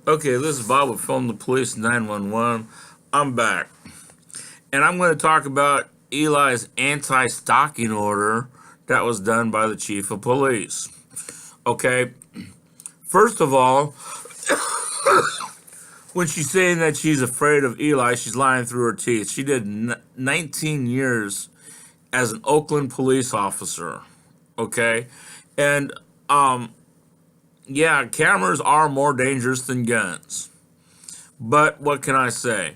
Okay, this is Bob with Film the Police 911. I'm back. And I'm going to talk about Eli's anti stalking order that was done by the chief of police. Okay, first of all, when she's saying that she's afraid of Eli, she's lying through her teeth. She did 19 years as an Oakland police officer. Okay, and yeah, cameras are more dangerous than guns. But what can I say?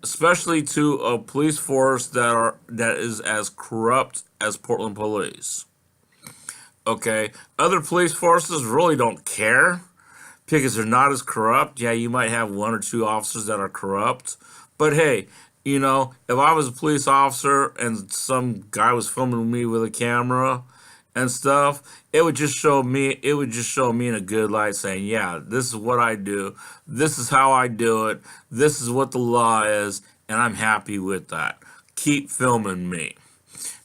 Especially to a police force that is as corrupt as Portland Police. Okay, other police forces really don't care because they're not as corrupt. Yeah, you might have one or two officers that are corrupt, but hey, if I was a police officer and some guy was filming me with a camera and stuff, it would just show me in a good light saying, yeah, this is what I do, this is how I do it, this is what the law is, and I'm happy with that. Keep filming me.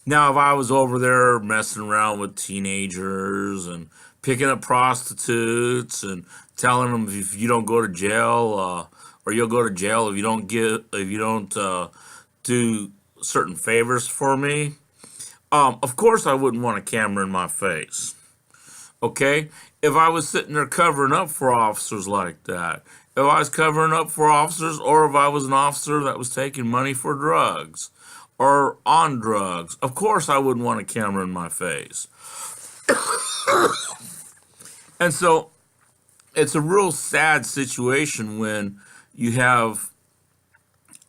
Now, if I was over there messing around with teenagers and picking up prostitutes and telling them if you don't go to jail, or you'll go to jail if you don't do certain favors for me, of course I wouldn't want a camera in my face. Okay, if I was sitting there covering up for officers like that, if I was covering up for officers, or if I was an officer that was taking money for drugs or on drugs, of course I wouldn't want a camera in my face. And so it's a real sad situation when you have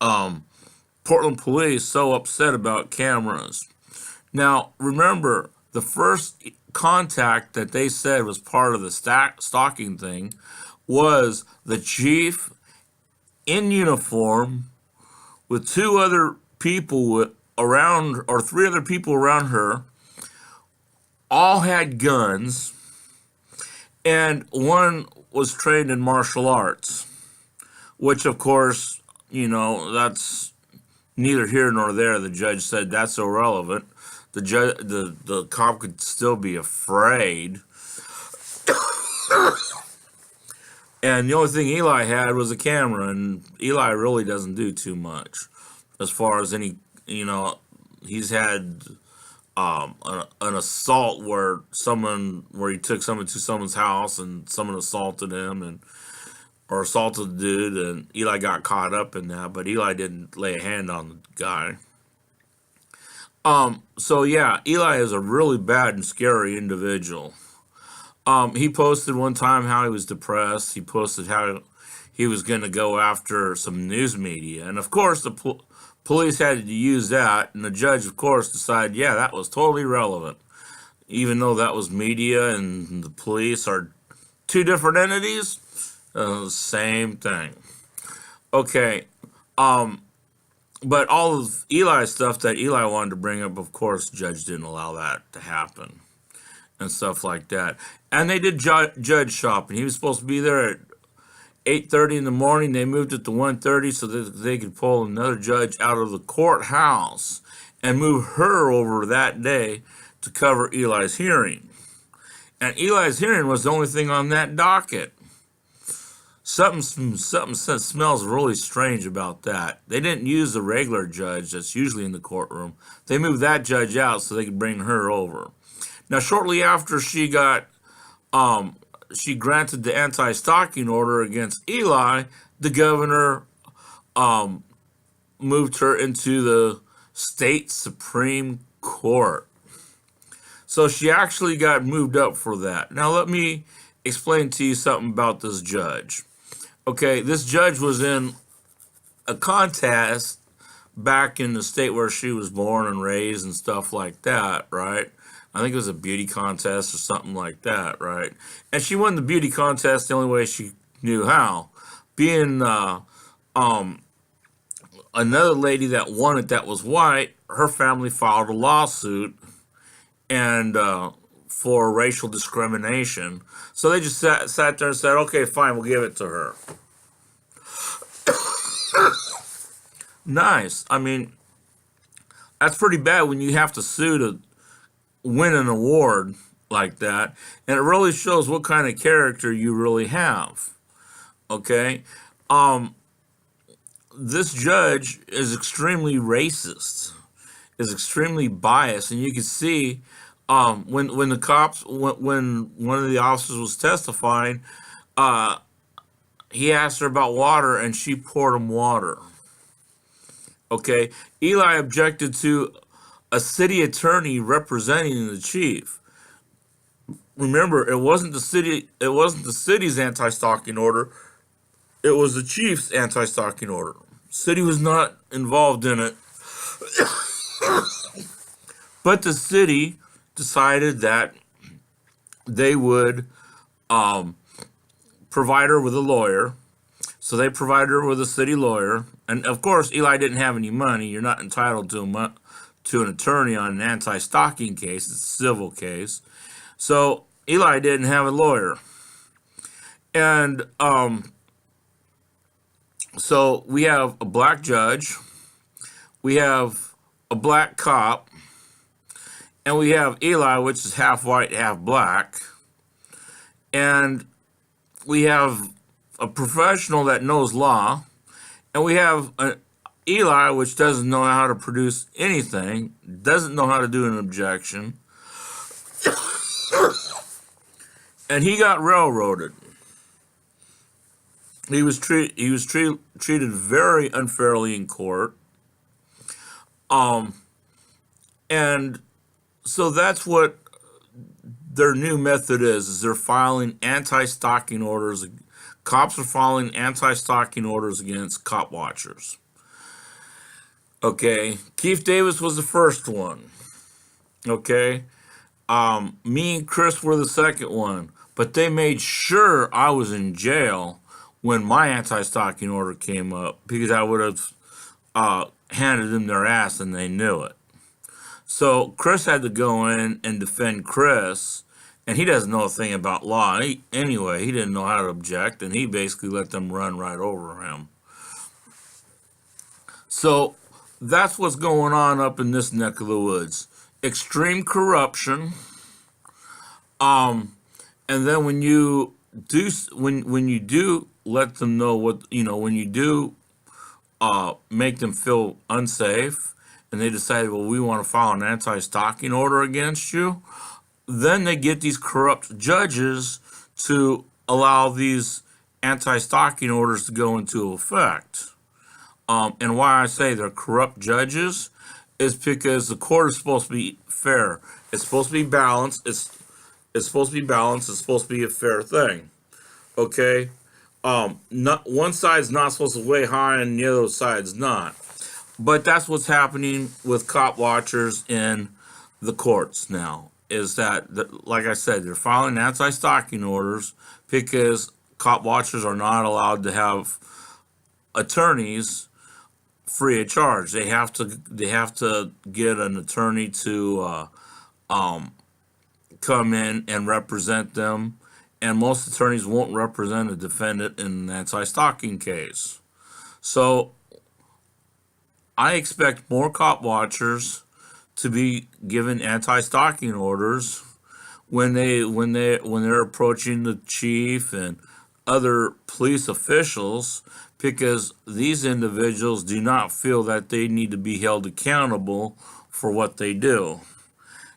Portland police so upset about cameras. Now, remember, the first contact that they said was part of the stalking thing was the chief in uniform with two other people around, or three other people around her, all had guns, and one was trained in martial arts, which, of course, that's neither here nor there. The judge said that's irrelevant. The cop could still be afraid. And the only thing Eli had was a camera, and Eli really doesn't do too much as far as any, he's had an assault where he took someone to someone's house and someone assaulted him or assaulted the dude, and Eli got caught up in that, but Eli didn't lay a hand on the guy. So yeah, Eli is a really bad and scary individual. He posted one time how he was depressed. He posted how he was going to go after some news media. And of course, the police had to use that. And the judge, of course, decided, yeah, that was totally relevant. Even though that was media and the police are two different entities, same thing. Okay. But all of Eli's stuff that Eli wanted to bring up, of course, the judge didn't allow that to happen and stuff like that. And they did judge shopping. He was supposed to be there at 8:30 in the morning. They moved it to 1:30 so that they could pull another judge out of the courthouse and move her over that day to cover Eli's hearing. And Eli's hearing was the only thing on that docket. Something smells really strange about that. They didn't use the regular judge that's usually in the courtroom. They moved that judge out so they could bring her over. Now, shortly after she granted the anti-stalking order against Eli, the governor moved her into the state Supreme Court. So she actually got moved up for that. Now, let me explain to you something about this judge. Okay, this judge was in a contest back in the state where she was born and raised and stuff like that, right? I think it was a beauty contest or something like that, right? And she won the beauty contest the only way she knew how. Being another lady that won it that was white, her family filed a lawsuit and for racial discrimination. So they just sat there and said, okay, fine, we'll give it to her. Nice. I mean, that's pretty bad when you have to sue to win an award like that. And it really shows what kind of character you really have. Okay, this judge is extremely racist, is extremely biased, and you can see when the cops when one of the officers was testifying, uh, he asked her about water, and she poured him water. Okay, Eli objected to a city attorney representing the chief. Remember, it wasn't the city. It wasn't the city's anti-stalking order. It was the chief's anti-stalking order. City was not involved in it, but the city decided that they would provide her with a lawyer. So they provided her with a city lawyer, and of course, Eli didn't have any money. You're not entitled to an attorney on an anti-stalking case. It's a civil case. So Eli didn't have a lawyer, and so we have a black judge, we have a black cop, and we have Eli, which is half white, half black, and we have a professional that knows law, and we have Eli, which doesn't know how to produce anything, doesn't know how to do an objection, and he got railroaded. He was treated very unfairly in court, and so that's what their new method is they're filing anti-stalking orders. Cops are filing anti-stalking orders against cop watchers. Okay, Keith Davis was the first one. Okay, me and Chris were the second one, but they made sure I was in jail when my anti-stalking order came up because I would have handed them their ass and they knew it. So Chris had to go in and defend Chris, and he doesn't know a thing about law. Anyway, he didn't know how to object, and he basically let them run right over him. So that's what's going on up in this neck of the woods. Extreme corruption. And then when you do let them know what when you do make them feel unsafe, and they decide, well, we want to file an anti-stalking order against you, then they get these corrupt judges to allow these anti-stalking orders to go into effect. And why I say they're corrupt judges is because the court is supposed to be fair. It's supposed to be balanced. It's supposed to be balanced. It's supposed to be a fair thing. Okay? Not one side's not supposed to weigh high and the other side's not. But that's what's happening with cop watchers in the courts now. Is that, like I said, they're filing anti-stalking orders because cop watchers are not allowed to have attorneys free of charge. They have to get an attorney to come in and represent them, and most attorneys won't represent a defendant in an anti-stalking case. So I expect more cop watchers to be given anti-stalking orders when they're approaching the chief and other police officials, because these individuals do not feel that they need to be held accountable for what they do.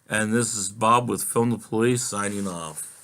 And this is Bob with Film the Police signing off.